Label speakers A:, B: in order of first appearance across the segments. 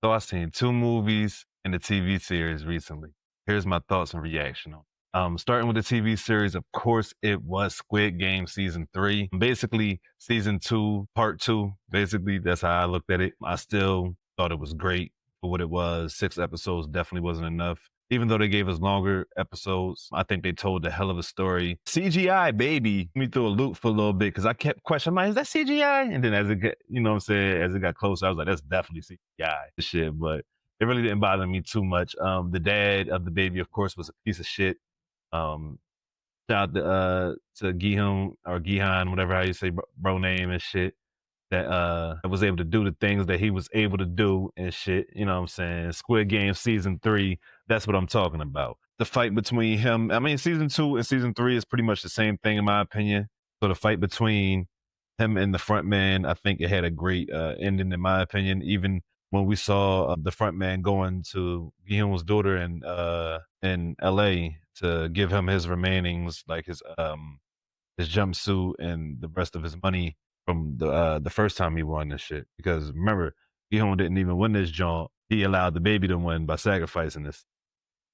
A: So I seen two movies and a TV series recently. Here's my thoughts and reaction on it. Starting with the TV series, of course, it was Squid Game season 3. Basically, season 2, part 2. Basically, that's how I looked at it. I still thought it was great for what it was. 6 episodes definitely wasn't enough. Even though they gave us longer episodes, I think they told a hell of a story. CGI, baby, me through a loop for a little bit because I kept questioning, like, is that CGI? And then as it got, you know what I'm saying, as it got closer, I was like, that's definitely CGI shit. But it really didn't bother me too much. The dad of the baby, of course, was a piece of shit. Um, Shout out to Gihan or Gihan, whatever how you say bro name and shit. That was able to do the things that he was able to do and shit. You know what I'm saying? Squid Game season 3. That's what I'm talking about. The fight between him. I mean, season 2 and season 3 is pretty much the same thing in my opinion. So the fight between him and the front man, I think it had a great ending in my opinion. Even when we saw the front man going to Guillaume's daughter in LA to give him his remainings, like his jumpsuit and the rest of his money from the first time he won this shit. Because remember, Guillaume didn't even win this jaunt. He allowed the baby to win by sacrificing this.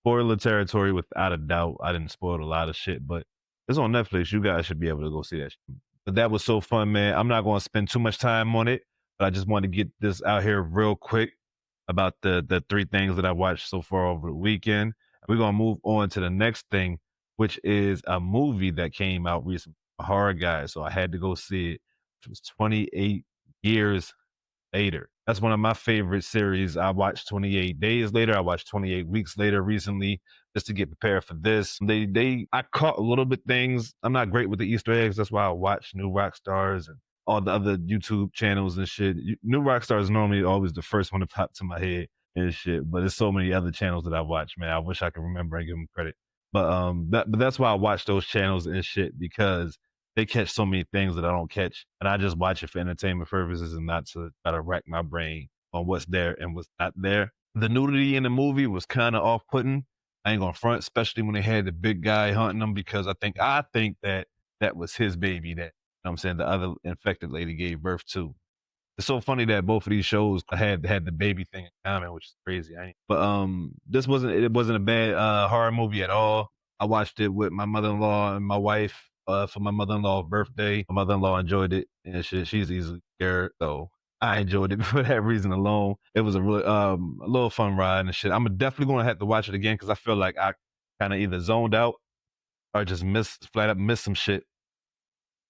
A: Spoiler territory without a doubt. I didn't spoil a lot of shit, but it's on Netflix. You guys should be able to go see that shit. But that was so fun, man. I'm not going to spend too much time on it, but I just wanted to get this out here real quick about the three things that I watched so far over the weekend. We're going to move on to the next thing, which is a movie that came out recently, a horror guy. So I had to go see it. It was 28 years later. That's one of my favorite series. I watched 28 days later. I watched 28 weeks later recently just to get prepared for this. I caught a little bit things. I'm not great with the Easter eggs. That's why I watch New Rock Stars and all the other YouTube channels and shit. New Rock Stars is normally always the first one to pop to my head and shit. But there's so many other channels that I watch, man. I wish I could remember and give them credit. But that's why I watch those channels and shit because they catch so many things that I don't catch, and I just watch it for entertainment purposes and not to try to rack my brain on what's there and what's not there. The nudity in the movie was kind of off-putting. I ain't gonna front, especially when they had the big guy hunting them because I think that that was his baby that, you know what I'm saying, the other infected lady gave birth to. It's so funny that both of these shows had the baby thing in common, which is crazy. But it wasn't a bad horror movie at all. I watched it with my mother-in-law and my wife for my mother-in-law's birthday. My mother-in-law enjoyed it and shit. She's easily scared, so I enjoyed it for that reason alone. It was a really a little fun ride and shit. I'm definitely gonna have to watch it again because I feel like I kind of either zoned out or just flat up missed some shit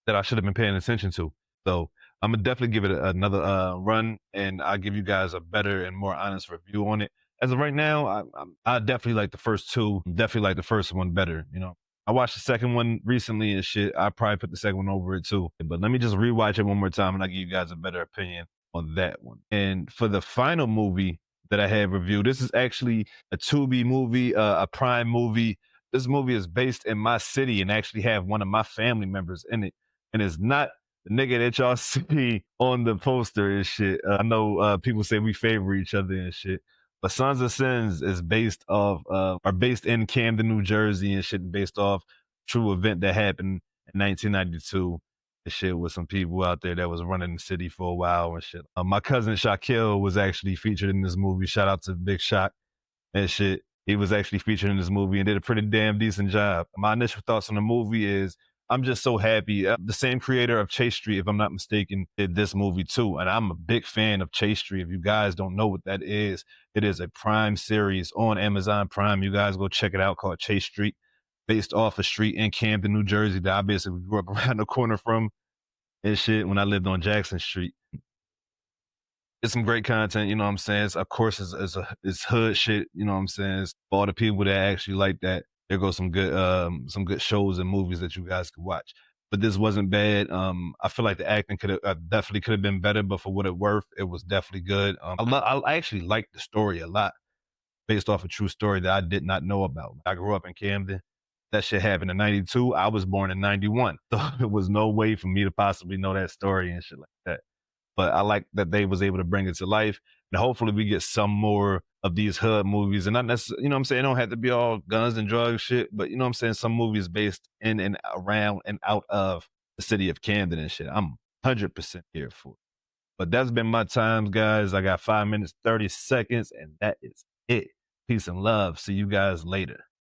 A: that I should have been paying attention to. So I'm gonna definitely give it another run, and I'll give you guys a better and more honest review on it. As of right now, I definitely like the first two. Definitely like the first one better. You know, I watched the second one recently and shit. I probably put the second one over it too. But let me just rewatch it one more time, and I'll give you guys a better opinion on that one. And for the final movie that I have reviewed, this is actually a Tubi movie, a Prime movie. This movie is based in my city and actually have one of my family members in it, and it's not the nigga that y'all see on the poster and shit. I know people say we favor each other and shit, but Sons of Sins is based in Camden, New Jersey and shit, based off true event that happened in 1992. And shit with some people out there that was running the city for a while and shit. My cousin Shaquille was actually featured in this movie. Shout out to Big Shaq and shit. He was actually featured in this movie and did a pretty damn decent job. My initial thoughts on the movie is I'm just so happy. The same creator of Chase Street, if I'm not mistaken, did this movie too. And I'm a big fan of Chase Street. If you guys don't know what that is, it is a Prime series on Amazon Prime. You guys go check it out, called Chase Street, based off a street in Camden, New Jersey that I basically grew up around the corner from and shit when I lived on Jackson Street. It's some great content, you know what I'm saying? Of course, it's hood shit, you know what I'm saying? It's for all the people that actually like that. There goes some good shows and movies that you guys could watch. But this wasn't bad. I feel like the acting could have definitely could have been better, but for what it worth, it was definitely good. I actually liked the story a lot, based off a true story that I did not know about. I grew up in Camden. That shit happened in '92. I was born in '91, so there was no way for me to possibly know that story and shit like that. But I like that they was able to bring it to life, and hopefully we get some more of these hood movies, and not necessarily, you know what I'm saying, it don't have to be all guns and drugs shit, but you know what I'm saying, some movies based in and around and out of the city of Camden and shit. I'm 100% here for it. But that's been my times, guys. I got 5 minutes, 30 seconds, and that is it. Peace and love. See you guys later.